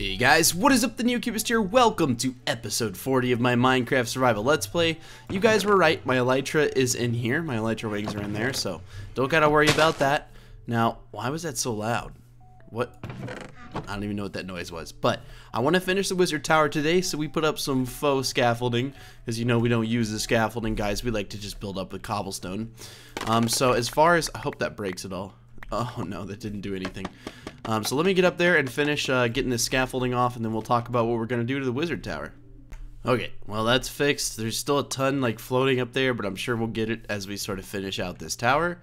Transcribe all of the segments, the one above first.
Hey guys, what is up? TheNeoCubest here. Welcome to episode 40 of my Minecraft Survival Let's Play. You guys were right, my elytra is in here. My elytra wings are in there, so don't gotta worry about that. Now, why was that so loud? What? I don't even know what that noise was. But I want to finish the wizard tower today, so we put up some faux scaffolding. Because you know we don't use the scaffolding, guys. We like to just build up with cobblestone. So as far as... I hope that breaks it all. Oh no, that didn't do anything. So let me get up there and finish getting this scaffolding off, and then we'll talk about what we're going to do to the wizard tower. Okay, well that's fixed. There's still a ton like floating up there, but I'm sure we'll get it as we sort of finish out this tower.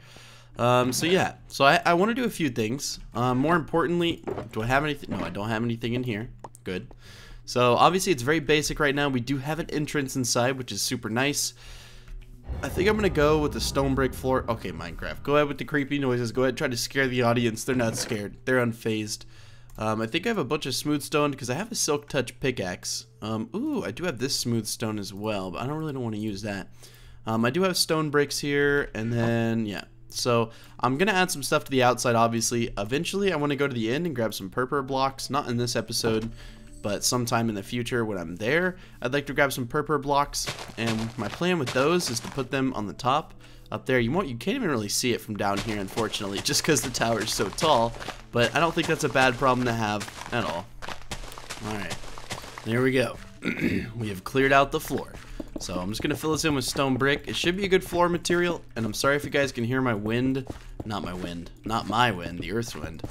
So yeah, so I want to do a few things. More importantly, do I have anything? No, I don't have anything in here. Good. So obviously it's very basic right now. We do have an entrance inside, which is super nice. I think I'm going to go with the stone brick floor. Okay, Minecraft, go ahead with the creepy noises. Go ahead and try to scare the audience. They're not scared. They're unfazed. I think I have a bunch of smooth stone because I have a silk touch pickaxe. Ooh, I do have this smooth stone as well, but I don't want to use that. I do have stone bricks here, and then, yeah. So I'm going to add some stuff to the outside, obviously. Eventually, I want to go to the end and grab some purple blocks. Not in this episode, but sometime in the future when I'm there, I'd like to grab some purple blocks. And my plan with those is to put them on the top up there. You can't even really see it from down here, unfortunately, just because the tower is so tall. But I don't think that's a bad problem to have at all. Alright, there we go. We have cleared out the floor. So I'm just going to fill this in with stone brick. It should be a good floor material. And I'm sorry if you guys can hear my wind. Not my wind. Not my wind. The earth's wind.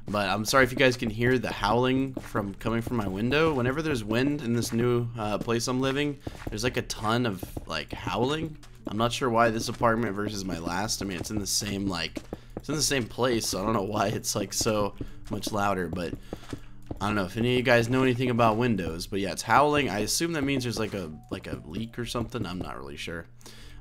But I'm sorry if you guys can hear the howling coming from my window. Whenever there's wind in this new place I'm living, there's like a ton of like howling. I'm not sure why this apartment versus my last. I mean, it's in the same place, so I don't know why it's like so much louder. But I don't know if any of you guys know anything about windows. But yeah, it's howling. I assume that means there's like a leak or something. I'm not really sure.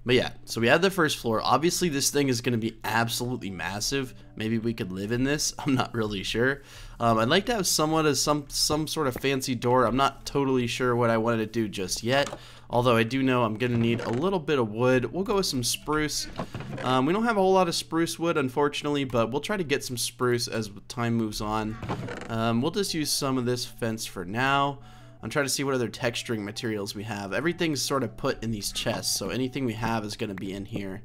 But yeah, so we had the first floor. Obviously, this thing is going to be absolutely massive. Maybe we could live in this. I'm not really sure. I'd like to have somewhat of some sort of fancy door. I'm not totally sure what I wanted to do just yet. Although I do know I'm going to need a little bit of wood. We'll go with some spruce. We don't have a whole lot of spruce wood, unfortunately, but we'll try to get some spruce as time moves on. We'll just use some of this fence for now. I'm trying to see what other texturing materials we have. Everything's sort of put in these chests, so anything we have is going to be in here.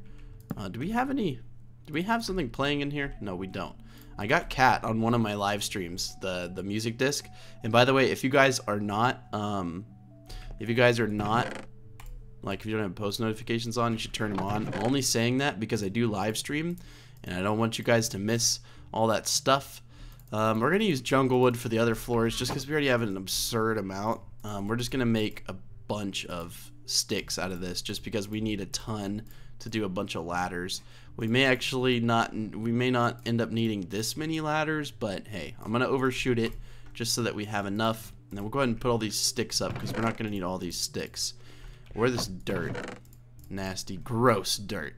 Do we have something playing in here? No, we don't. I got Cat on one of my live streams, the music disc. And by the way, if you guys are not, if you don't have post notifications on, you should turn them on. I'm only saying that because I do live stream, and I don't want you guys to miss all that stuff. We're going to use jungle wood for the other floors just because we already have an absurd amount. We're just going to make a bunch of sticks out of this just because we need a ton to do a bunch of ladders. We may not end up needing this many ladders, but hey, I'm going to overshoot it just so that we have enough. And then we'll go ahead and put all these sticks up because we're not going to need all these sticks. Or this dirt. Nasty, gross dirt.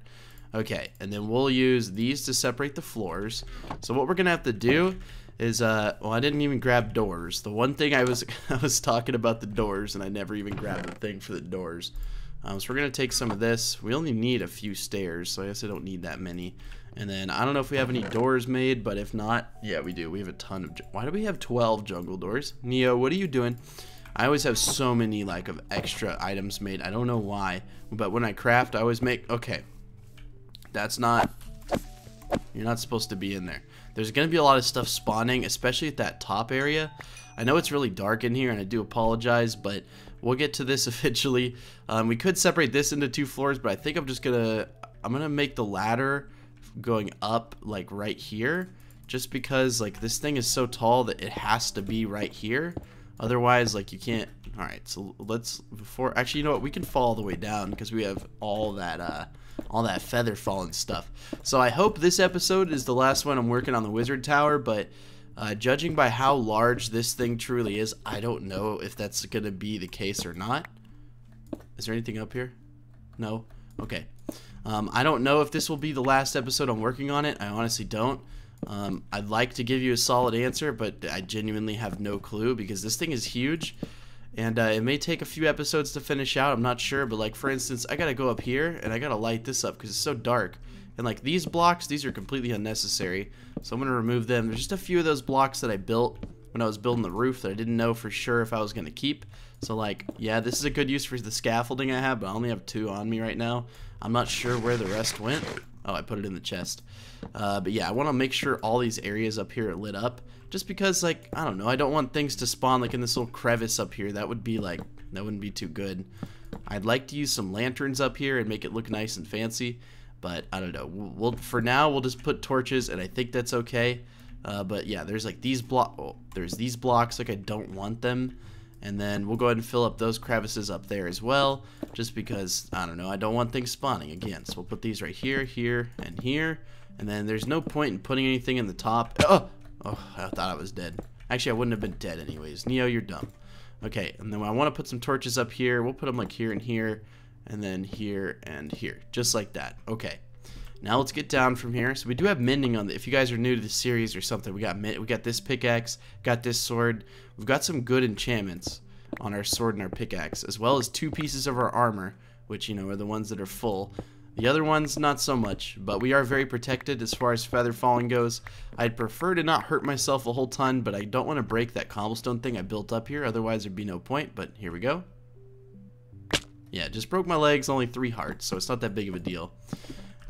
Okay, and then we'll use these to separate the floors. So what we're going to have to do is, well, I didn't even grab doors. The one thing I was talking about the doors, and I never even grabbed the thing for the doors. So we're going to take some of this. We only need a few stairs, so I guess I don't need that many. And then I don't know if we have any doors made, but if not, yeah, we do. We have a ton of... Why do we have 12 jungle doors? Neo, what are you doing? I always have so many, like, of extra items made. I don't know why, but when I craft, I always make... Okay. That's not... You're not supposed to be in there. There's going to be a lot of stuff spawning, especially at that top area. I know it's really dark in here, and I do apologize, but we'll get to this eventually. We could separate this into 2 floors, but I think I'm just going to... I'm going to make the ladder going up, like, right here. Just because, like, this thing is so tall that it has to be right here. Otherwise, like, you can't... Alright, so let's... Actually, you know what? We can fall all the way down because we have all that feather falling stuff. So I hope this episode is the last one I'm working on the wizard tower, but judging by how large this thing truly is, I don't know if that's going to be the case or not. Is there anything up here? No? Okay. I don't know if this will be the last episode I'm working on it. I honestly don't. I'd like to give you a solid answer, but I genuinely have no clue because this thing is huge. And it may take a few episodes to finish out, I'm not sure, but like for instance, I gotta go up here and I gotta light this up because it's so dark. And like these blocks, these are completely unnecessary, so I'm gonna remove them. There's just a few of those blocks that I built when I was building the roof that I didn't know for sure if I was going to keep. So like, yeah, this is a good use for the scaffolding I have, but I only have 2 on me right now. I'm not sure where the rest went. Oh, I put it in the chest. But yeah, I want to make sure all these areas up here are lit up, just because, like, I don't know, I don't want things to spawn like in this little crevice up here. That would be like, that wouldn't be too good. I'd like to use some lanterns up here and make it look nice and fancy, but I don't know. For now, we'll just put torches, and I think that's okay. But yeah, there's like these there's these blocks, like I don't want them. And then we'll go ahead and fill up those crevices up there as well, just because, I don't know, I don't want things spawning again. So we'll put these right here, here, and here. And then there's no point in putting anything in the top. Oh, I thought I was dead. Actually, I wouldn't have been dead anyways. Neo, you're dumb. Okay, and then I want to put some torches up here. We'll put them like here and here, and then here and here, just like that. Okay. Now let's get down from here. So we do have mending on the, if you guys are new to the series or something, we got this pickaxe, got this sword. We've got some good enchantments on our sword and our pickaxe, as well as 2 pieces of our armor, which, you know, are the ones that are full. The other ones, not so much, but we are very protected as far as feather falling goes. I'd prefer to not hurt myself a whole ton, but I don't want to break that cobblestone thing I built up here, otherwise there'd be no point, but here we go. Yeah, just broke my legs, only 3 hearts, so it's not that big of a deal.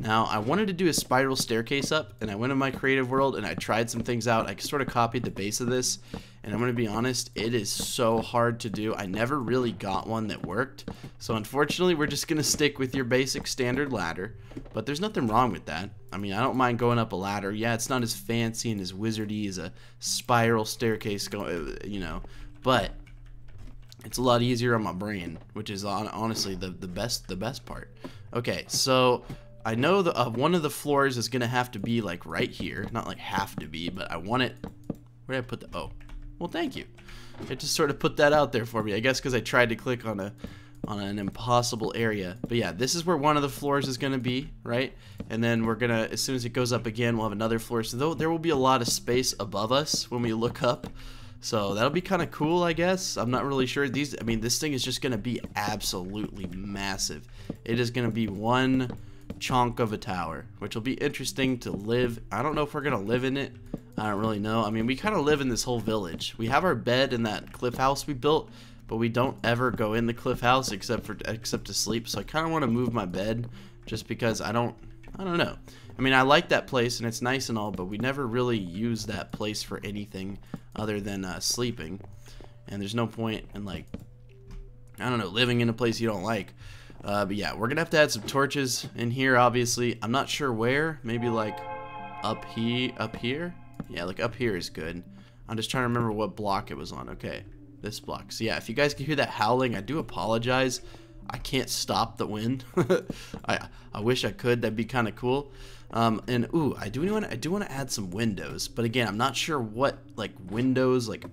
Now, I wanted to do a spiral staircase up, and I went in my creative world, and I tried some things out. I sort of copied the base of this, and I'm going to be honest, it is so hard to do. I never really got one that worked, so unfortunately, we're just going to stick with your basic standard ladder, but there's nothing wrong with that. I mean, I don't mind going up a ladder. Yeah, it's not as fancy and as wizardy as a spiral staircase, you know, but it's a lot easier on my brain, which is honestly the best part. Okay, so I know one of the floors is gonna have to be like right here, not like have to be, but I want it. Where did I put the? Oh, well, thank you. It just sort of put that out there for me, I guess, because I tried to click on an impossible area. But yeah, this is where one of the floors is gonna be, right? And then we're gonna, as soon as it goes up again, we'll have another floor. So there will be a lot of space above us when we look up. So that'll be kind of cool, I guess. I'm not really sure. I mean, this thing is just gonna be absolutely massive. It is gonna be one chunk of a tower, which will be interesting to live. I don't know if we're gonna live in it. I don't really know. I mean, we kind of live in this whole village. We have our bed in that cliff house we built, but we don't ever go in the cliff house except to sleep. So I kind of want to move my bed just because I don't know. I mean, I like that place and it's nice and all, but we never really use that place for anything other than sleeping. And there's no point in, like, I don't know, living in a place you don't like. But yeah, we're gonna have to add some torches in here, obviously. I'm not sure where. Maybe like up here? Yeah, like up here is good. I'm just trying to remember what block it was on. Okay, this block. So yeah, if you guys can hear that howling, I do apologize. I can't stop the wind. I wish I could. That'd be kind of cool. And ooh, I do want to add some windows, but again, I'm not sure what, like, windows, like,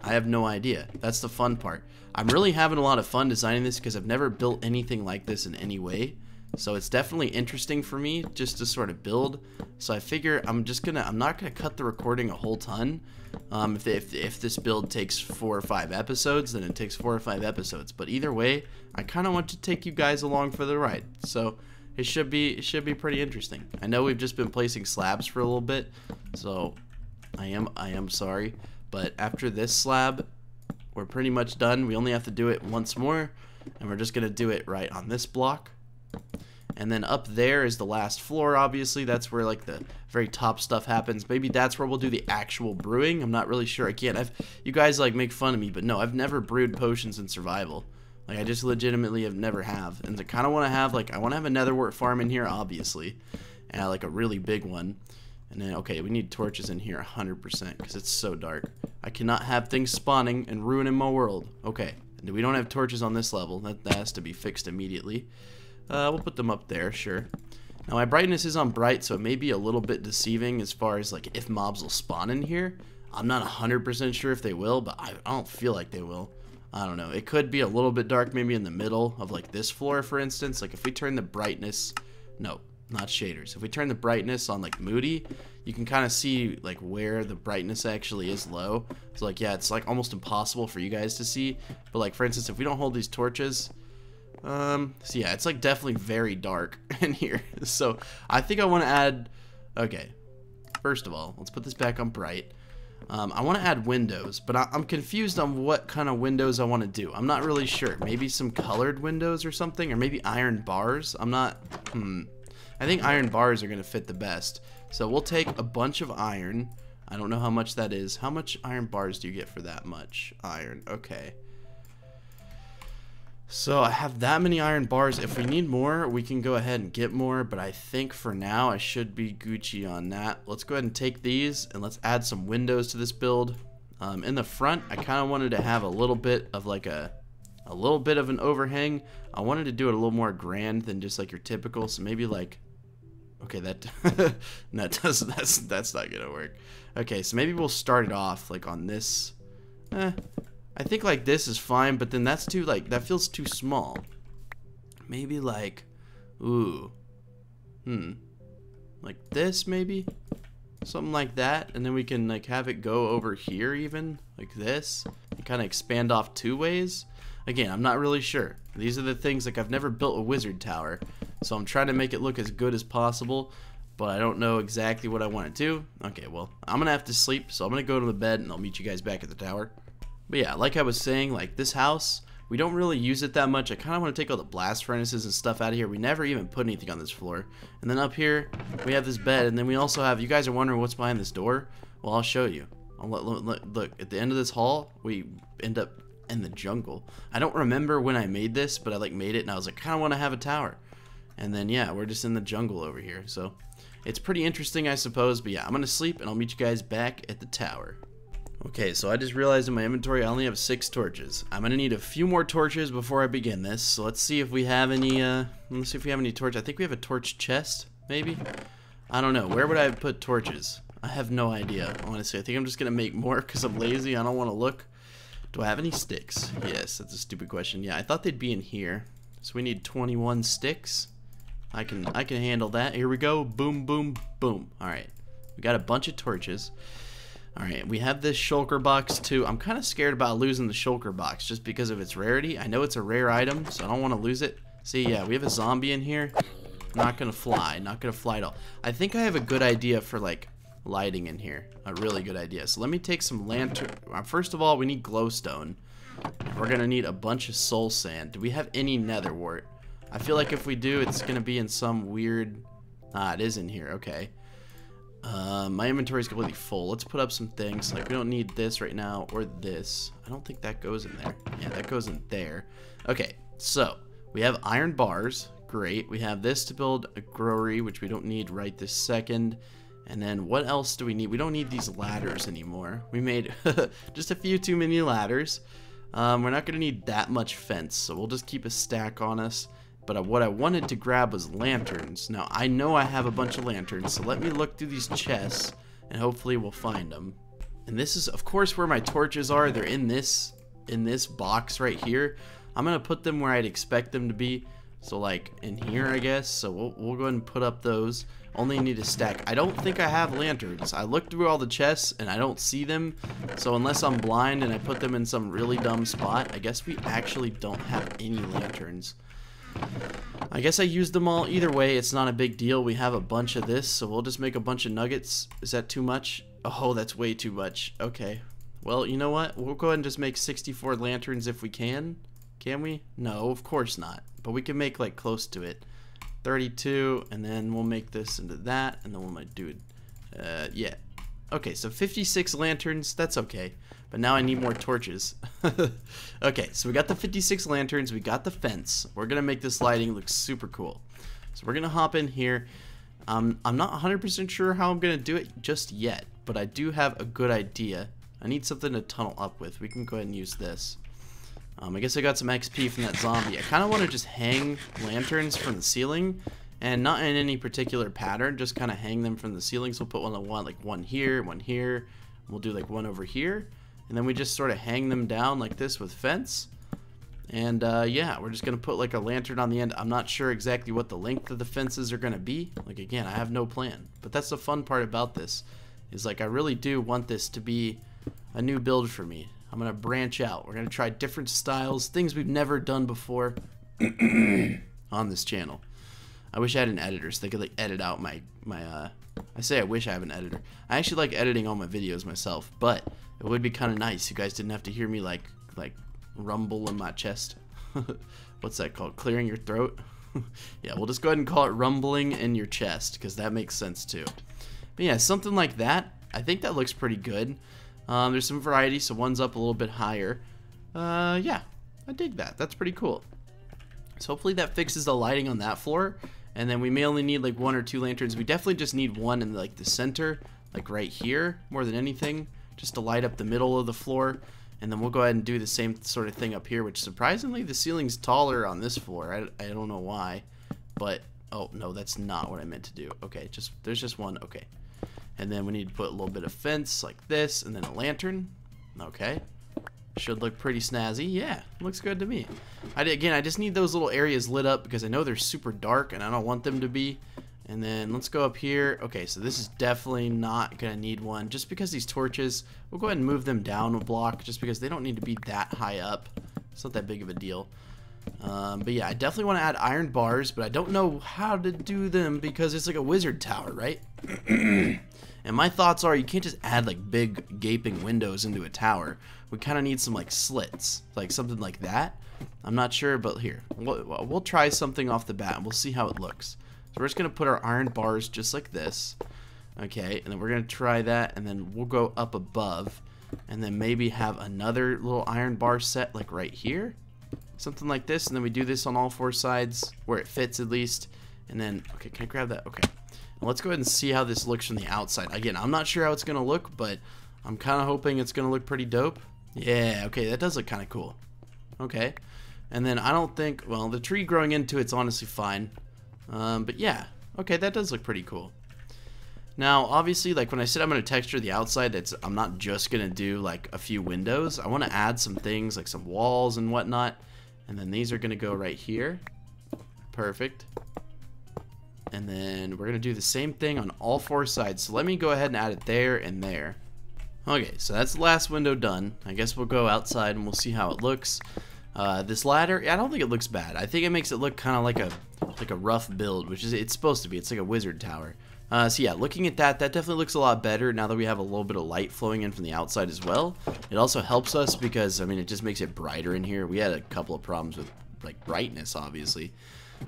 I have no idea. That's the fun part. I'm really having a lot of fun designing this because I've never built anything like this in any way. So it's definitely interesting for me just to sort of build. So I figure I'm not gonna cut the recording a whole ton. If this build takes 4 or 5 episodes, then it takes 4 or 5 episodes. But either way, I kind of want to take you guys along for the ride. So it should be pretty interesting. I know we've just been placing slabs for a little bit, so I am sorry. But after this slab, we're pretty much done. We only have to do it once more, and we're just gonna do it right on this block. And then up there is the last floor, obviously. That's where, like, the very top stuff happens. Maybe that's where we'll do the actual brewing. I'm not really sure. Again, you guys, like, make fun of me, but no, I've never brewed potions in survival. Like, I just legitimately have never have. And I kind of want to have, like, I want to have a netherwort farm in here, obviously. And, like, a really big one. And then, okay, we need torches in here 100% because it's so dark. I cannot have things spawning and ruining my world. Okay, we don't have torches on this level. That has to be fixed immediately. We'll put them up there, sure. Now, my brightness is on bright, so it may be a little bit deceiving as far as, like, if mobs will spawn in here. I'm not 100% sure if they will, but I don't feel like they will. I don't know. It could be a little bit dark maybe in the middle of, like, this floor, for instance. Like, if we turn the brightness... No, not shaders. If we turn the brightness on, like, moody, you can kind of see, like, where the brightness actually is low. So, like, yeah, it's, like, almost impossible for you guys to see. But, like, for instance, if we don't hold these torches... so yeah, it's like definitely very dark in here. So I think I want to add, okay, first of all, let's put this back on bright. I want to add windows, but I'm confused on what kind of windows I want to do. I'm not really sure. Maybe some colored windows or something, or maybe iron bars. I'm not, I think iron bars are going to fit the best. So we'll take a bunch of iron. I don't know how much that is. How much iron bars do you get for that much iron? Okay. So I have that many iron bars. If we need more, we can go ahead and get more, but I think for now I should be Gucci on that. Let's go ahead and take these and let's add some windows to this build. In the front, I kind of wanted to have a little bit of like a little bit of an overhang. I wanted to do it a little more grand than just like your typical, so maybe like, okay, that that's not gonna work. Okay, so maybe we'll start it off like on this. I think like this is fine, but then that's too, like, that feels too small. Maybe like, ooh, like this maybe? Something like that, and then we can like have it go over here even, like this, and kind of expand off two ways. Again, I'm not really sure. These are the things, like I've never built a wizard tower, so I'm trying to make it look as good as possible, but I don't know exactly what I want to do. Okay, well, I'm gonna have to sleep, so I'm gonna go to the bed and I'll meet you guys back at the tower. But yeah, like I was saying, like this house, we don't really use it that much. I kind of want to take all the blast furnaces and stuff out of here. We never even put anything on this floor. And then up here, we have this bed, and then we also have, you guys are wondering what's behind this door? Well, I'll show you. Look, at the end of this hall, we end up in the jungle. I don't remember when I made this, but I like made it, and I was like, kind of want to have a tower. And then, yeah, we're just in the jungle over here. So it's pretty interesting, I suppose. But yeah, I'm going to sleep, and I'll meet you guys back at the tower. Okay, so I just realized in my inventory I only have 6 torches. I'm gonna need a few more torches before I begin this. So let's see if we have any. Torches. I think we have a torch chest, maybe. I don't know. Where would I put torches? I have no idea. Honestly, I think I'm just gonna make more because I'm lazy. I don't want to look. Do I have any sticks? Yes, that's a stupid question. Yeah, I thought they'd be in here. So we need 21 sticks. I can handle that. Here we go. Boom, boom, boom. All right, we got a bunch of torches. Alright, we have this shulker box too. I'm kind of scared about losing the shulker box just because of its rarity. I know it's a rare item, so I don't want to lose it. See, yeah, we have a zombie in here. Not gonna fly. Not gonna fly at all. I think I have a good idea for, like, lighting in here. A really good idea. So let me take some lantern. First of all, we need glowstone. We're gonna need a bunch of soul sand. Do we have any nether wart? I feel like if we do, it's gonna be in some weird... Ah, it is in here. Okay. My inventory is completely full. Let's put up some things. Like, we don't need this right now, or this. I don't think that goes in there. Yeah, that goes in there. Okay, so we have iron bars. Great. We have this to build a growery, which we don't need right this second. And then what else do we need? We don't need these ladders anymore. We made just a few too many ladders. We're not going to need that much fence, so we'll just keep a stack on us. But what I wanted to grab was lanterns. Now, I know I have a bunch of lanterns, so let me look through these chests, and hopefully we'll find them. And this is, of course, where my torches are. They're in this box right here. I'm going to put them where I'd expect them to be. So, like, in here, I guess. So, we'll go ahead and put up those. Only need a stack. I don't think I have lanterns. I looked through all the chests, and I don't see them. So, unless I'm blind and I put them in some really dumb spot, I guess we actually don't have any lanterns. I guess I used them all. Either way, it's not a big deal. We have a bunch of this, so we'll just make a bunch of nuggets. Is that too much? Oh, that's way too much. Okay. Well, you know what? We'll go ahead and just make 64 lanterns if we can. Can we? No, of course not. But we can make, like, close to it. 32, and then we'll make this into that, and then we'll do it. Yeah. Okay, so 56 lanterns. That's okay. But now I need more torches. Okay, so we got the 56 lanterns. We got the fence. We're going to make this lighting look super cool. So we're going to hop in here. I'm not 100% sure how I'm going to do it just yet, but I do have a good idea. I need something to tunnel up with. We can go ahead and use this. I guess I got some XP from that zombie. I kind of want to just hang lanterns from the ceiling, and not in any particular pattern, just kind of hang them from the ceiling. So we'll put one on one, like one here, one here. We'll do like one over here. And then we just sort of hang them down like this with fence. And yeah, we're just going to put like a lantern on the end. I'm not sure exactly what the length of the fences are going to be. Like, again, I have no plan. But that's the fun part about this. Is like, I really do want this to be a new build for me. I'm going to branch out. We're going to try different styles. Things we've never done before on this channel. I wish I had an editor so they could like edit out my I say I wish I have an editor. I actually like editing all my videos myself, but it would be kind of nice. You guys didn't have to hear me like rumble in my chest. What's that called? Clearing your throat? Yeah, we'll just go ahead and call it rumbling in your chest, because that makes sense too. But yeah, something like that. I think that looks pretty good. There's some variety, so one's up a little bit higher. Yeah, I dig that. That's pretty cool. So hopefully that fixes the lighting on that floor. And then we may only need like 1 or 2 lanterns. We definitely just need one in like the center, like right here, more than anything, just to light up the middle of the floor. And then we'll go ahead and do the same sort of thing up here, which surprisingly the ceiling's taller on this floor. I don't know why, but oh no, that's not what I meant to do. Okay, there's just one. Okay, and then we need to put a little bit of fence like this, and then a lantern. Okay, should look pretty snazzy. Yeah, looks good to me. Again, I just need those little areas lit up because I know they're super dark and I don't want them to be. And then let's go up here. Okay, so this is definitely not gonna need one, just because these torches, we'll go ahead and move them down a block just because they don't need to be that high up. It's not that big of a deal. But yeah, I definitely want to add iron bars, but I don't know how to do them because it's like a wizard tower, right? And my thoughts are you can't just add like big gaping windows into a tower. We kind of need some like slits, like something like that. I'm not sure, but here, we'll try something off the bat and we'll see how it looks. So we're just going to put our iron bars just like this. Okay, and then we're going to try that, and then we'll go up above, and then maybe have another little iron bar set like right here. Something like this, and then we do this on all 4 sides, where it fits at least. And then, okay, can I grab that? Okay. Now let's go ahead and see how this looks from the outside. Again, I'm not sure how it's going to look, but I'm kind of hoping it's going to look pretty dope. Yeah, okay, that does look kind of cool. Okay. And then I don't think, well, the tree growing into it's honestly fine. But yeah, okay, that does look pretty cool. Now, obviously, like when I said I'm going to texture the outside, I'm not just going to do like a few windows. I want to add some things like some walls and whatnot. And then these are going to go right here. Perfect. And then we're going to do the same thing on all 4 sides. So let me go ahead and add it there and there. Okay, so that's the last window done. I guess we'll go outside and we'll see how it looks. This ladder, I don't think it looks bad. I think it makes it look kind of like a rough build, which is it's supposed to be. It's like a wizard tower. So yeah, looking at that definitely looks a lot better now that we have a little bit of light flowing in from the outside as well. It also helps us because, I mean, it just makes it brighter in here. We had a couple of problems with like brightness, obviously.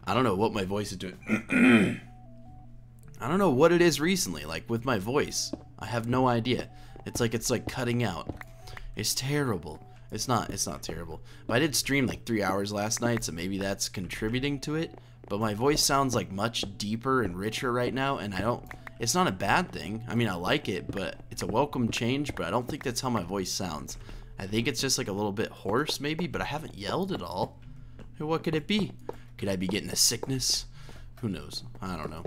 I don't know what my voice is doing. I don't know what it is recently, like with my voice. I have no idea. It's like cutting out. It's terrible. It's not terrible. But I did stream like 3 hours last night, so maybe that's contributing to it. But my voice sounds like much deeper and richer right now, and it's not a bad thing. I mean, I like it, but it's a welcome change, but I don't think that's how my voice sounds. I think it's just like a little bit hoarse maybe, but I haven't yelled at all. What could it be? Could I be getting a sickness? Who knows? I don't know.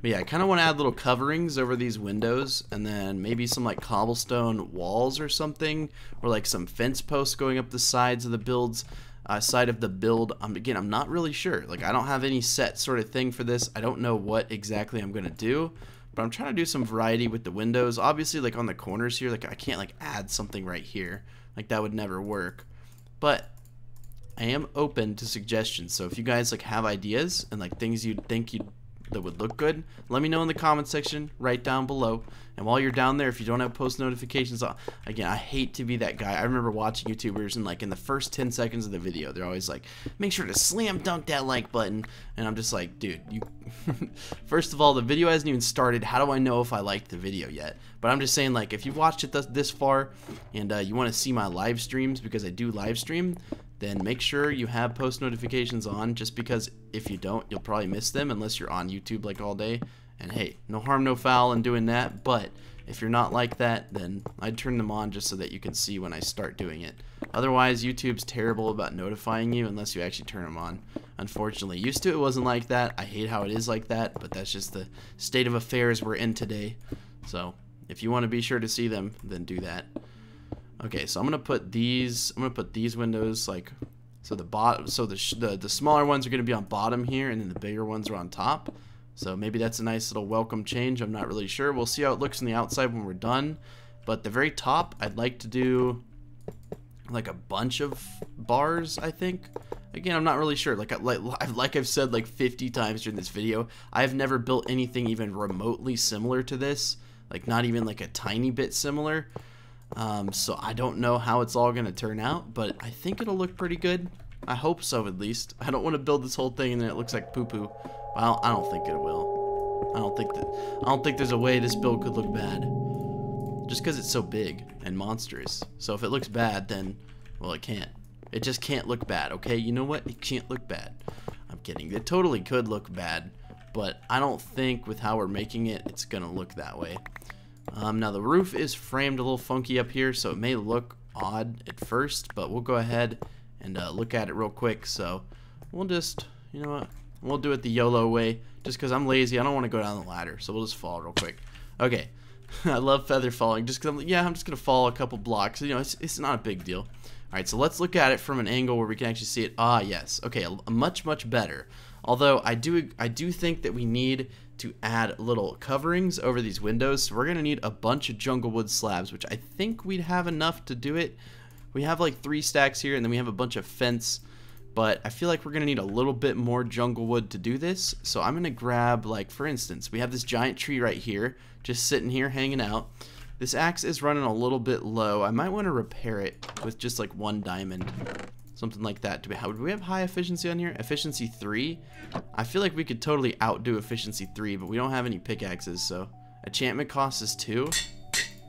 But yeah, I kind of want to add little coverings over these windows, and then maybe some like cobblestone walls or something, or like some fence posts going up the sides of the builds. Side of the build. Again, I'm not really sure. Like, I don't have any set sort of thing for this. I don't know what exactly I'm gonna do, but I'm trying to do some variety with the windows. Obviously, like on the corners here, like I can't like add something right here. Like that would never work. But I am open to suggestions. So if you guys like have ideas and like things you'd think that would look good, let me know in the comment section right down below. And while you're down there, if you don't have post notifications on, again, I hate to be that guy. I remember watching YouTubers and like in the first 10 seconds of the video, they're always like, make sure to slam dunk that like button. And I'm just like, dude, you first of all, the video hasn't even started. How do I know if I liked the video yet? But I'm just saying, like, if you've watched it this far and you want to see my live streams, because I do live stream, then make sure you have post notifications on, just because if you don't, you'll probably miss them unless you're on YouTube like all day. And hey, no harm, no foul in doing that, but if you're not like that, then I'd turn them on just so that you can see when I start doing it. Otherwise, YouTube's terrible about notifying you unless you actually turn them on. Unfortunately, used to it wasn't like that. I hate how it is like that, but that's just the state of affairs we're in today. So if you want to be sure to see them, then do that. Okay, so I'm gonna put these windows like so. The smaller ones are gonna be on bottom here, and then the bigger ones are on top. So maybe that's a nice little welcome change. I'm not really sure. We'll see how it looks on the outside when we're done. But the very top, I'd like to do like a bunch of bars, I think. Again, I'm not really sure. Like I've said like 50 times during this video, I've never built anything even remotely similar to this. Like not even like a tiny bit similar. So I don't know how it's all gonna turn out, but I think it'll look pretty good. I hope so, at least. I don't want to build this whole thing and then it looks like poo-poo. Well, I don't think it will. I don't think there's a way this build could look bad. Just because it's so big and monstrous. So if it looks bad, then, well, it can't. It just can't look bad, okay? You know what? It can't look bad. I'm kidding. It totally could look bad, but I don't think with how we're making it, it's gonna look that way. Now the roof is framed a little funky up here, so it may look odd at first, but we'll go ahead and look at it real quick. So we'll just, you know what, we'll do it the YOLO way, just because I'm lazy. I don't want to go down the ladder, so we'll just fall real quick. Okay. I love feather falling, just because I'm just gonna fall a couple blocks. You know, it's not a big deal. All right, so let's look at it from an angle where we can actually see it. Ah, yes. Okay, a much better. Although I do think that we need to add little coverings over these windows. So we're gonna need a bunch of jungle wood slabs, which I think we'd have enough to do it. We have like 3 stacks here, and then we have a bunch of fence, but I feel like we're gonna need a little bit more jungle wood to do this. So I'm gonna grab, like, for instance, we have this giant tree right here, just sitting here hanging out. This axe is running a little bit low. I might want to repair it with just like 1 diamond, something like that. Do we have high efficiency on here? Efficiency 3? I feel like we could totally outdo efficiency 3, but we don't have any pickaxes, so enchantment cost is 2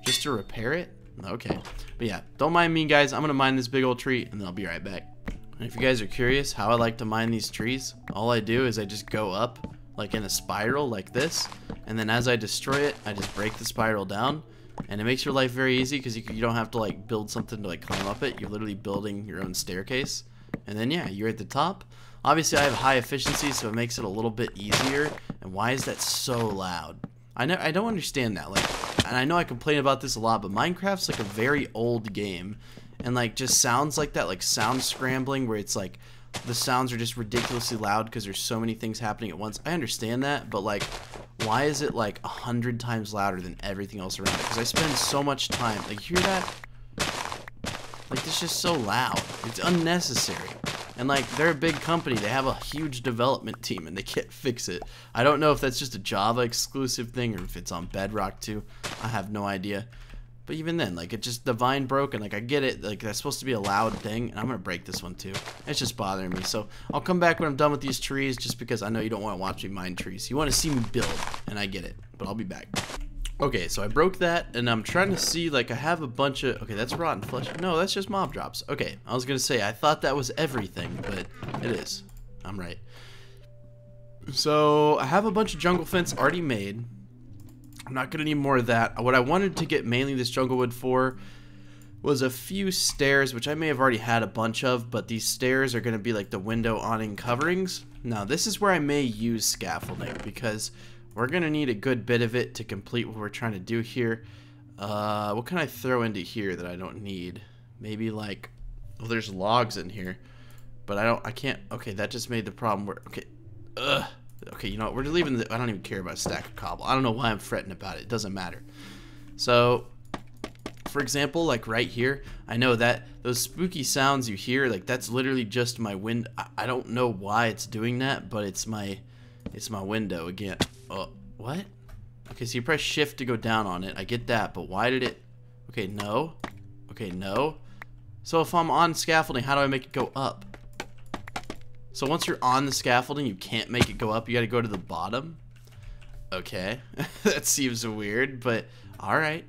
just to repair it. Okay, but yeah, don't mind me, guys. I'm gonna mine this big old tree, and then I'll be right back. And if you guys are curious how I like to mine these trees, all I do is I just go up like in a spiral like this, and then as I destroy it, I just break the spiral down, and it makes your life very easy because you don't have to like build something to like climb up it. You're literally building your own staircase, and then yeah, you're at the top. Obviously I have high efficiency, so it makes it a little bit easier. And why is that so loud? I don't understand that. Like, and I know I complain about this a lot, but Minecraft's like a very old game, and like just sounds like that, like sound scrambling, where it's like the sounds are just ridiculously loud because there's so many things happening at once. I understand that, but like, why is it like 100 times louder than everything else around it? Because I spend so much time. Like, hear that? Like, it's just so loud. It's unnecessary. And like, they're a big company. They have a huge development team, and they can't fix it. I don't know if that's just a Java exclusive thing or if it's on Bedrock too. I have no idea. But even then, like, it just, the vine broke, and like, I get it, like, that's supposed to be a loud thing, and I'm gonna break this one too. It's just bothering me. So I'll come back when I'm done with these trees, just because I know you don't want to watch me mine trees. You want to see me build, and I get it, but I'll be back. Okay, so I broke that, and I'm trying to see, like, I have a bunch of, okay, that's rotten flesh. No, that's just mob drops. Okay, I was gonna say, I thought that was everything, but it is. I'm right. So I have a bunch of jungle fence already made. I'm not gonna need more of that. What I wanted to get mainly this jungle wood for was a few stairs, which I may have already had a bunch of, but these stairs are gonna be like the window awning coverings. Now this is where I may use scaffolding, because we're gonna need a good bit of it to complete what we're trying to do here. What can I throw into here that I don't need? Maybe like, well, there's logs in here, but I can't. Okay, that just made the problem where, okay, okay, you know what, we're leaving I don't even care about a stack of cobble. I don't know why I'm fretting about it. It doesn't matter. So, for example, like right here, I know that those spooky sounds you hear, like that's literally just my wind. I don't know why it's doing that, but it's my window again. Oh, what? Okay, so you press shift to go down on it. I get that, but why did it? Okay, no. Okay, no. So if I'm on scaffolding, how do I make it go up? So once you're on the scaffolding, you can't make it go up. You got to go to the bottom. Okay, that seems weird, but all right.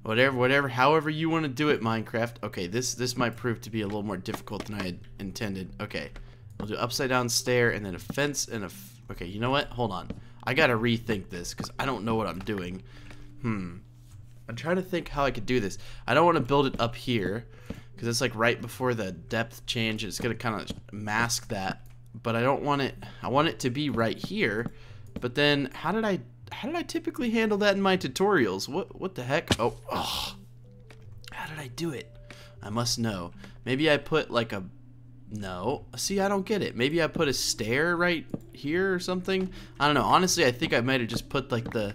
Whatever, however you want to do it, Minecraft. Okay, this might prove to be a little more difficult than I had intended. Okay, we'll do upside down stair and then a fence and a. Okay, you know what? Hold on. I gotta rethink this because I don't know what I'm doing. I'm trying to think how I could do this. I don't want to build it up here because it's like right before the depth change. It's gonna kind of mask that, but I don't want it. I want it to be right here. But then, how did I typically handle that in my tutorials? What the heck? Oh, how did I do it? I must know. Maybe I put like a. No. See, I don't get it. Maybe I put a stair right here or something. I don't know. Honestly, I think I might have just put like the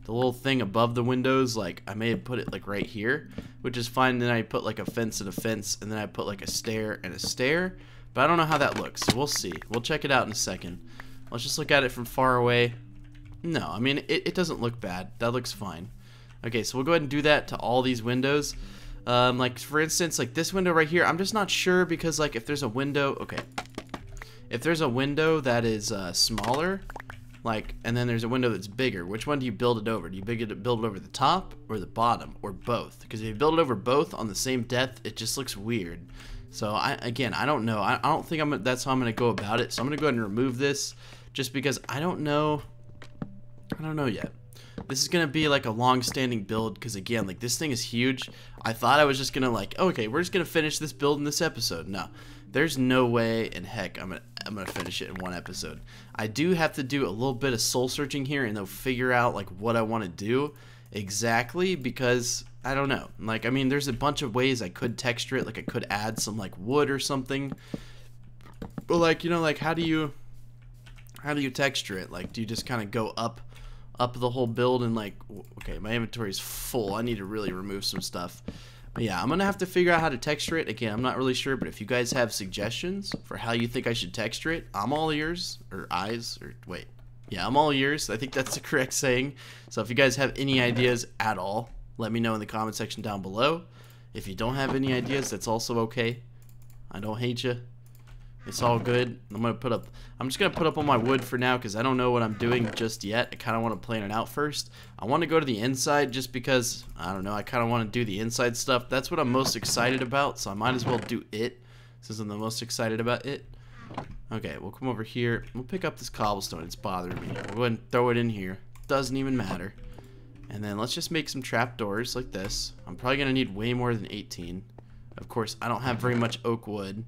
little thing above the windows. Like, I may have put it like right here, which is fine. Then I put like a fence and a fence, and then I put like a stair and a stair. But I don't know how that looks, so we'll see. We'll check it out in a second. Let's just look at it from far away. No, I mean, it doesn't look bad. That looks fine. Okay, so we'll go ahead and do that to all these windows. Like, for instance, like this window right here, I'm just not sure because, like, if there's a window... Okay. If there's a window that is smaller, like, and then there's a window that's bigger, which one do you build it over? Do you build it over the top or the bottom or both? Because if you build it over both on the same depth, it just looks weird. So, again, I don't know. I don't think that's how I'm going to go about it. So I'm going to go ahead and remove this just because I don't know. I don't know yet. This is going to be like a long-standing build because, again, like this thing is huge. I thought I was just going to like, okay, we're just going to finish this build in this episode. No, there's no way in heck I'm going to finish it in one episode. I do have to do a little bit of soul searching here and they'll figure out like what I want to do exactly because I don't know. Like, I mean, there's a bunch of ways I could texture it. Like I could add some like wood or something. But like, you know, like how do you texture it? Like, do you just kind of go up the whole build and like, okay, my inventory is full. I need to really remove some stuff. But yeah, I'm gonna have to figure out how to texture it. Again, I'm not really sure, but if you guys have suggestions for how you think I should texture it, I'm all ears, or eyes, or wait. Yeah, I'm all ears. I think that's the correct saying. So if you guys have any ideas at all, let me know in the comment section down below. If you don't have any ideas, that's also okay. I don't hate you. It's all good. I'm just gonna put up all my wood for now because I don't know what I'm doing just yet. I kind of want to plan it out first. I want to go to the inside just because I don't know. I kind of want to do the inside stuff. That's what I'm most excited about, so I might as well do it since I'm the most excited about it. Okay, we'll come over here. We'll pick up this cobblestone. It's bothering me. We'll go ahead and throw it in here. Doesn't even matter. And then let's just make some trapdoors like this. I'm probably gonna need way more than 18. Of course, I don't have very much oak wood.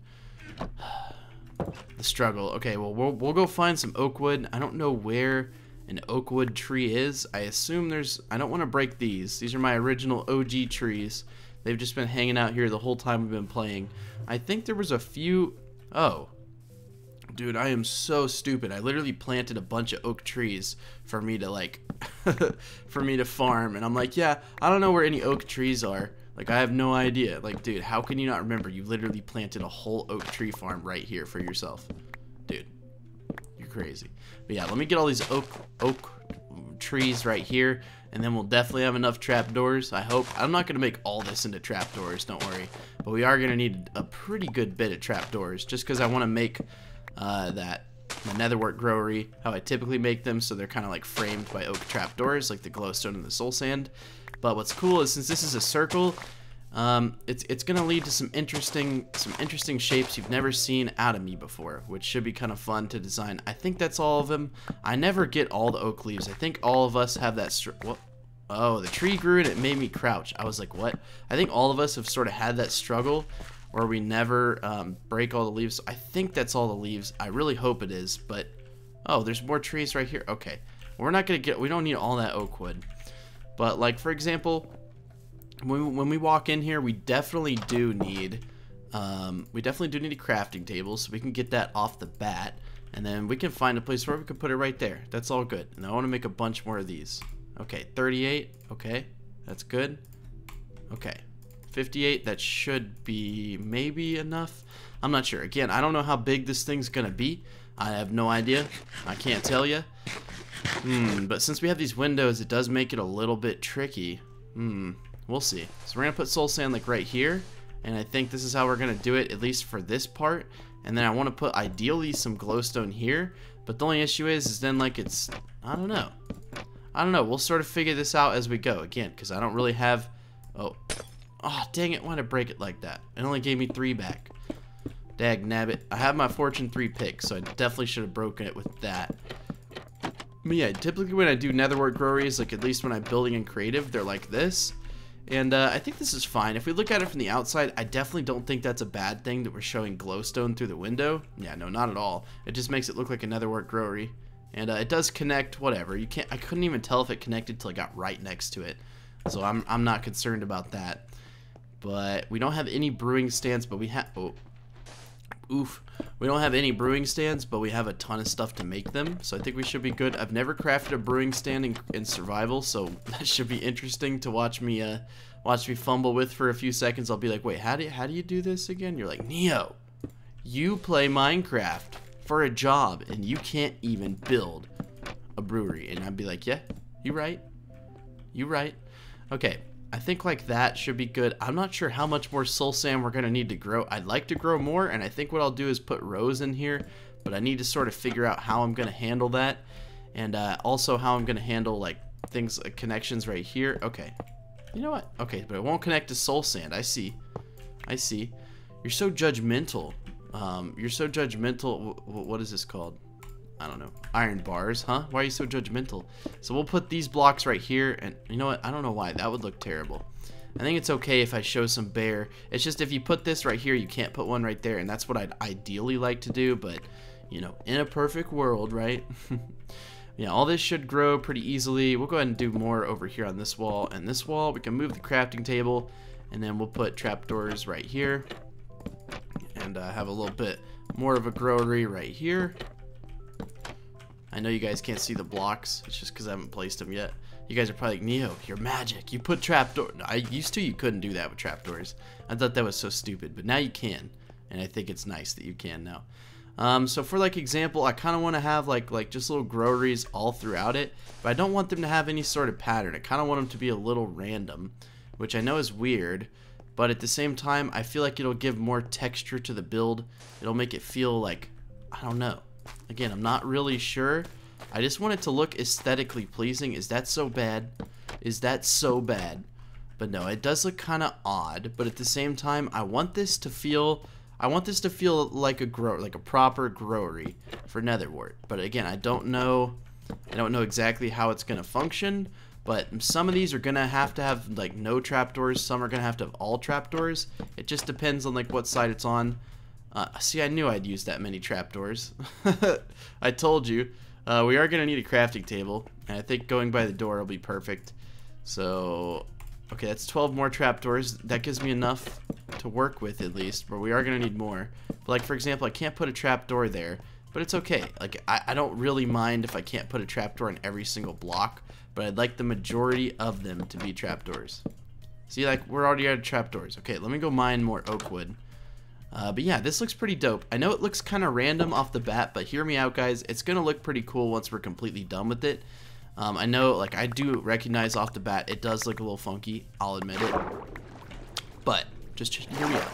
The struggle. Okay, well, we'll go find some oak wood. I don't know where an oak wood tree is. I assume there's... I don't want to break these. These are my original OG trees. They've just been hanging out here the whole time we've been playing. I think there was a few... Oh. Dude, I am so stupid. I literally planted a bunch of oak trees for me to, like... for me to farm. And I'm like, yeah, I don't know where any oak trees are. Like, I have no idea. Like, dude, how can you not remember? You literally planted a whole oak tree farm right here for yourself. Dude, you're crazy. But yeah, let me get all these oak trees right here, and then we'll definitely have enough trapdoors, I hope. I'm not going to make all this into trapdoors, don't worry. But we are going to need a pretty good bit of trapdoors, just because I want to make the netherwork growery how I typically make them, so they're kind of like framed by oak trapdoors, like the glowstone and the soul sand. But what's cool is since this is a circle, it's gonna lead to some interesting shapes you've never seen out of me before, which should be kind of fun to design. I think that's all of them. I never get all the oak leaves. I think all of us have that. What? Oh, the tree grew and it made me crouch. I was like, what? I think all of us have sort of had that struggle where we never break all the leaves. I think that's all the leaves. I really hope it is, but oh, there's more trees right here. Okay, we're not gonna we don't need all that oak wood. But like, for example, when we walk in here, we definitely do need a crafting table, so we can get that off the bat, and then we can find a place where we can put it right there. That's all good. And I want to make a bunch more of these. Okay, 38. Okay, that's good. Okay, 58. That should be maybe enough. I'm not sure. Again, I don't know how big this thing's gonna be. I have no idea. I can't tell you. But since we have these windows, it does make it a little bit tricky. We'll see. So we're gonna put soul sand like right here, and I think this is how we're gonna do it, at least for this part. And then I want to put ideally some glowstone here, but the only issue is then like it's, I don't know. We'll sort of figure this out as we go, again, because I don't really have. Oh dang it, why did I break it like that? It only gave me 3 back. Dag nabbit. I have my fortune 3 pick, so I definitely should have broken it with that. But yeah, typically when I do netherwork groweries, like at least when I'm building in creative, they're like this. And I think this is fine. If we look at it from the outside, I definitely don't think that's a bad thing that we're showing glowstone through the window. Yeah, no, not at all. It just makes it look like a netherwork growery. And it does connect, whatever. I couldn't even tell if it connected till I got right next to it. So I'm not concerned about that. But we don't have any brewing stands, but we have... We don't have any brewing stands, but we have a ton of stuff to make them, so I think we should be good. I've never crafted a brewing stand in survival, so that should be interesting to watch me fumble with for a few seconds. I'll be like, wait, how do you do this again? You're like, Neo, you play Minecraft for a job and you can't even build a brewery. And I'd be like, yeah, you right. You right. Okay, I think like that should be good. I'm not sure how much more soul sand we're gonna need to grow. I'd like to grow more, and I think what I'll do is put rows in here, but I need to sort of figure out how I'm gonna handle that, and also how I'm gonna handle like things like connections right here. Okay, you know what? Okay, but it won't connect to soul sand. I see. You're so judgmental. You're so judgmental. What is this called? I don't know. Iron bars, huh? Why are you so judgmental? So we'll put these blocks right here, and you know what? I don't know why. That would look terrible. I think it's okay if I show some bare. It's just if you put this right here, you can't put one right there, and that's what I'd ideally like to do, but, you know, in a perfect world, right? Yeah, all this should grow pretty easily. We'll go ahead and do more over here on this wall and this wall. We can move the crafting table, and then we'll put trapdoors right here, and have a little bit more of a growery right here. I know you guys can't see the blocks. It's just because I haven't placed them yet. You guys are probably like, Neo, you're magic. You put trapdoor. I used to. You couldn't do that with trapdoors. I thought that was so stupid, but now you can, and I think it's nice that you can now. So for like example, I kind of want to have like just little groweries all throughout it, but I don't want them to have any sort of pattern. I kind of want them to be a little random, which I know is weird, but at the same time, I feel like it'll give more texture to the build. It'll make it feel like, I don't know. Again, I'm not really sure. I just want it to look aesthetically pleasing. Is that so bad? Is that so bad? But no, it does look kind of odd. But at the same time, I want this to feel like a proper growery for Netherwart. But again, I don't know exactly how it's gonna function. But some of these are gonna have to have like no trapdoors. Some are gonna have to have all trapdoors. It just depends on like what side it's on. See, I knew I'd use that many trapdoors. I told you. We are going to need a crafting table, and I think going by the door will be perfect. So, okay, that's 12 more trapdoors. That gives me enough to work with, at least, but we are going to need more. But, like, for example, I can't put a trapdoor there, but it's okay. Like, I don't really mind if I can't put a trapdoor in every single block, but I'd like the majority of them to be trapdoors. See, like, we're already out of trapdoors. Okay, let me go mine more oak wood. But yeah, this looks pretty dope. I know it looks kind of random off the bat, but hear me out, guys. It's going to look pretty cool once we're completely done with it. I know, like, I do recognize off the bat it does look a little funky. I'll admit it. But just hear me out.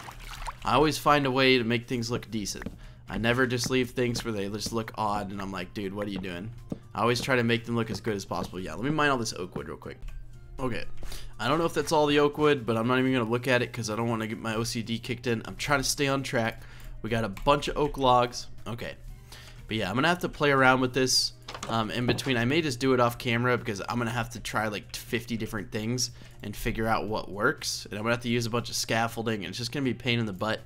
I always find a way to make things look decent. I never just leave things where they just look odd, and I'm like, dude, what are you doing? I always try to make them look as good as possible. Yeah, let me mine all this oak wood real quick. Okay, I don't know if that's all the oak wood, but I'm not even going to look at it because I don't want to get my OCD kicked in. I'm trying to stay on track. We got a bunch of oak logs. Okay, but yeah, I'm going to have to play around with this in between. I may just do it off camera because I'm going to have to try like 50 different things and figure out what works. And I'm going to have to use a bunch of scaffolding, and it's just going to be a pain in the butt.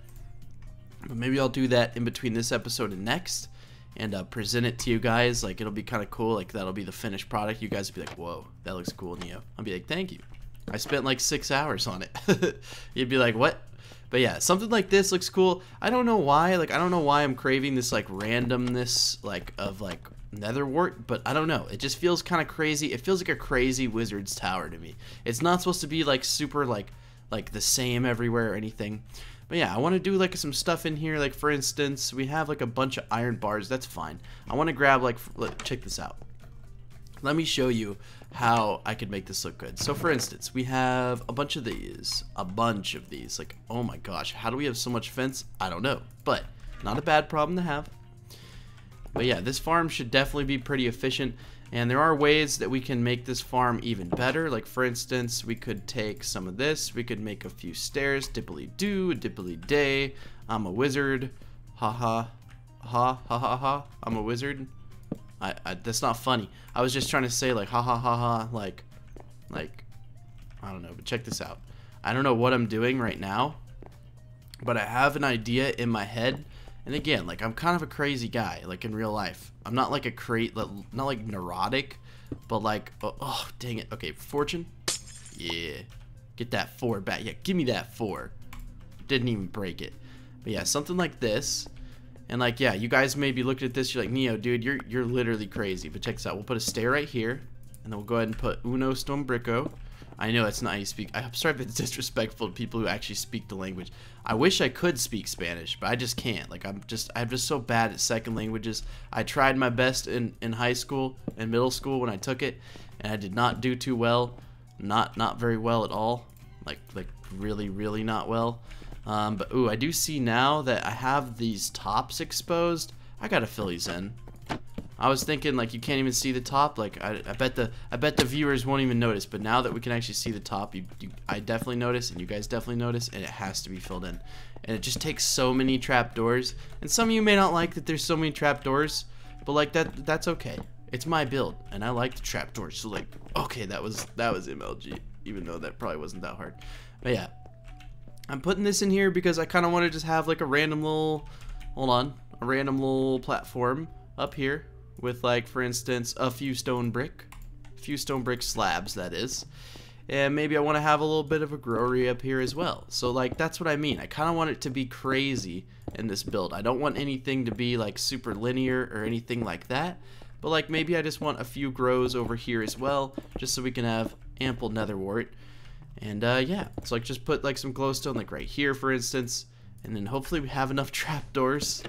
But maybe I'll do that in between this episode and next. And present it to you guys. Like, it'll be kind of cool. Like, that'll be the finished product. You guys will be like, whoa, that looks cool, Neo. I'll be like, thank you. I spent like 6 hours on it. You'd be like, what? But yeah, something like this looks cool. I don't know why. Like, I don't know why I'm craving this like randomness like of like Netherwart, but I don't know. It just feels kind of crazy. It feels like a crazy wizard's tower to me. It's not supposed to be like super like the same everywhere or anything. But yeah, I want to do like some stuff in here. Like, for instance, we have like a bunch of iron bars. That's fine. I want to grab like, check this out. Let me show you how I could make this look good. So for instance, we have a bunch of these. Like, oh my gosh, how do we have so much fence? I don't know, but not a bad problem to have. But yeah, this farm should definitely be pretty efficient. And there are ways that we can make this farm even better. Like, for instance, we could take some of this. We could make a few stairs. Dippily-doo, dippily-day. I'm a wizard. Ha-ha. Ha-ha-ha-ha. I'm a wizard. That's not funny. I was just trying to say, like, ha-ha-ha-ha. Like, I don't know. But check this out. I don't know what I'm doing right now, but I have an idea in my head. And again, like, I'm kind of a crazy guy, like, in real life. I'm not like not like neurotic, but like, oh, dang it. Okay, fortune. Yeah. Get that 4 back. Yeah, give me that 4. Didn't even break it. But yeah, something like this. And like, yeah, you guys may be looking at this, you're like, Neo, dude, you're literally crazy. But check this out. We'll put a stair right here, and then we'll go ahead and put uno stombrico. I know it's not how you speak. I'm sorry if it's disrespectful to people who actually speak the language. I wish I could speak Spanish, but I just can't. Like, I'm just so bad at second languages. I tried my best in high school and middle school when I took it, and I did not do too well. Not very well at all. Like really not well. But ooh, I do see now that I have these tops exposed. I gotta fill these in. I was thinking like you can't even see the top. Like I bet the viewers won't even notice. But now that we can actually see the top, I definitely notice, and you guys definitely notice, and it has to be filled in. And it just takes so many trapdoors. And some of you may not like that there's so many trapdoors, but like that's okay. It's my build, and I like the trapdoors. So like, okay, that was MLG, even though that probably wasn't that hard. But yeah, I'm putting this in here because I kind of want to just have like a random little, a random little platform up here. With like, for instance, a few stone brick slabs, that is. And maybe I want to have a little bit of a growery up here as well. So like, that's what I mean. I kind of want it to be crazy in this build. I don't want anything to be like super linear or anything like that. But like, maybe I just want a few grows over here as well, just so we can have ample nether wart. And yeah, so like just put like some glowstone like right here, for instance. And then hopefully we have enough trapdoors.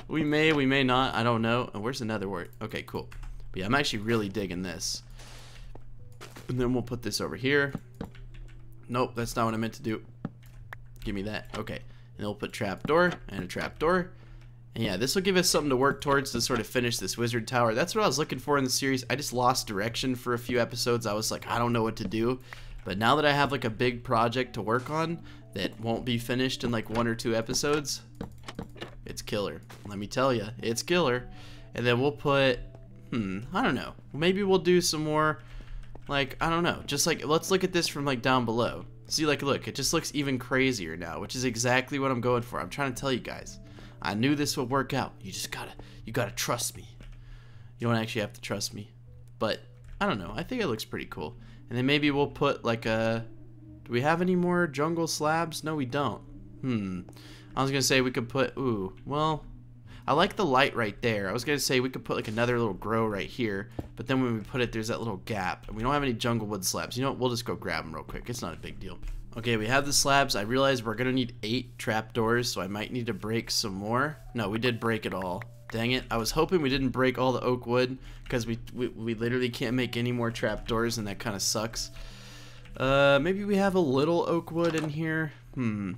We may not, I don't know. Oh, where's the nether wart? Okay, cool. But yeah, I'm actually really digging this. And then we'll put this over here. Nope, that's not what I meant to do. Give me that. Okay. And then we'll put trapdoor and a trapdoor. And yeah, this will give us something to work towards to sort of finish this wizard tower. That's what I was looking for in the series. I just lost direction for a few episodes. I was like, I don't know what to do. But now that I have like a big project to work on that won't be finished in like 1 or 2 episodes, it's killer. Let me tell you, it's killer. And then we'll put, I don't know. Maybe we'll do some more, like, I don't know. Just like, let's look at this from like down below. See, like, look, it just looks even crazier now, which is exactly what I'm going for. I'm trying to tell you guys. I knew this would work out. You gotta trust me. You don't actually have to trust me. But, I don't know. I think it looks pretty cool. And then maybe we'll put like a, do we have any more jungle slabs? No, we don't. I was gonna say we could put, ooh, well, I like the light right there. I was gonna say we could put like another little grow right here, but then when we put it, there's that little gap, and we don't have any jungle wood slabs. You know what? We'll just go grab them real quick. It's not a big deal. Okay, we have the slabs. I realize we're gonna need 8 trapdoors, so I might need to break some more. No, we did break it all. Dang it. I was hoping we didn't break all the oak wood, because we literally can't make any more trapdoors, and that kind of sucks. Maybe we have a little oak wood in here. We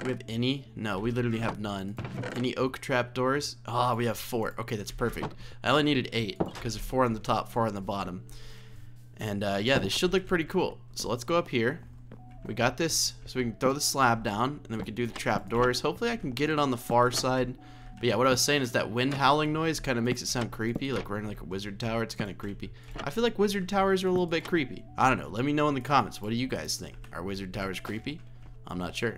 have any? No, we literally have none. Any oak trapdoors? Ah, we have 4. Okay, that's perfect. I only needed 8, because there's 4 on the top, 4 on the bottom. And yeah, this should look pretty cool. So let's go up here. We got this, so we can throw the slab down, and then we can do the trapdoors. Hopefully I can get it on the far side. But yeah, what I was saying is that wind howling noise kind of makes it sound creepy, like we're in like a wizard tower. It's kind of creepy. I feel like wizard towers are a little bit creepy. I don't know. Let me know in the comments. What do you guys think? Are wizard towers creepy? I'm not sure.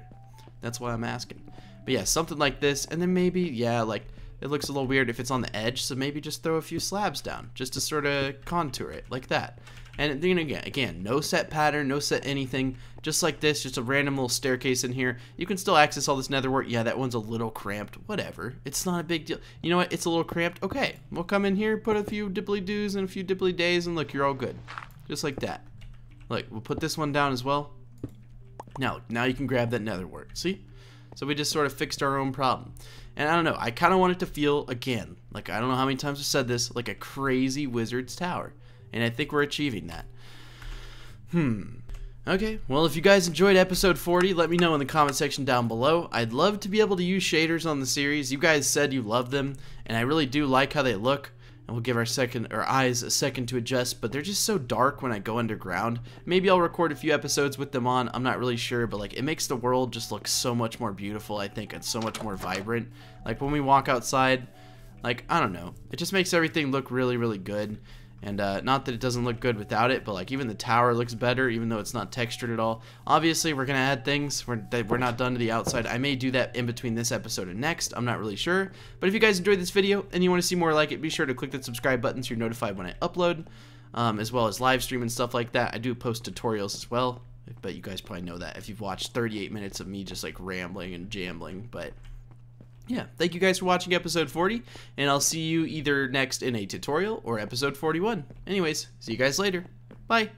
That's why I'm asking. But yeah, something like this, and then maybe, yeah, like it looks a little weird if it's on the edge, so maybe just throw a few slabs down just to sort of contour it like that. And then again, no set pattern, no set anything, just like this, just a random little staircase in here. You can still access all this nether wart. Yeah, that one's a little cramped, whatever. It's not a big deal. You know what? It's a little cramped. Okay, we'll come in here, put a few dipply doos and a few dipply days, and look, you're all good. Just like that. Look, we'll put this one down as well. Now you can grab that nether wart. See? So we just sort of fixed our own problem. And I don't know, I kind of want it to feel, again, like I don't know how many times I've said this, like a crazy wizard's tower. And I think we're achieving that. Okay, well, if you guys enjoyed episode 40, let me know in the comment section down below. I'd love to be able to use shaders on the series. You guys said you love them, and I really do like how they look. And we'll give our eyes a second to adjust, but they're just so dark when I go underground. Maybe I'll record a few episodes with them on, I'm not really sure, but like it makes the world just look so much more beautiful, I think, and so much more vibrant. Like when we walk outside, like, I don't know, it just makes everything look really, really good. And not that it doesn't look good without it, but like even the tower looks better, even though it's not textured at all. Obviously, we're gonna add things. We're not done to the outside. I may do that in between this episode and next. I'm not really sure. But if you guys enjoyed this video and you want to see more like it, be sure to click that subscribe button so you're notified when I upload, as well as live stream and stuff like that. I do post tutorials as well, but you guys probably know that if you've watched 38 minutes of me just like rambling and jambling. But yeah, thank you guys for watching episode 40, and I'll see you either next in a tutorial or episode 41. Anyways, see you guys later. Bye.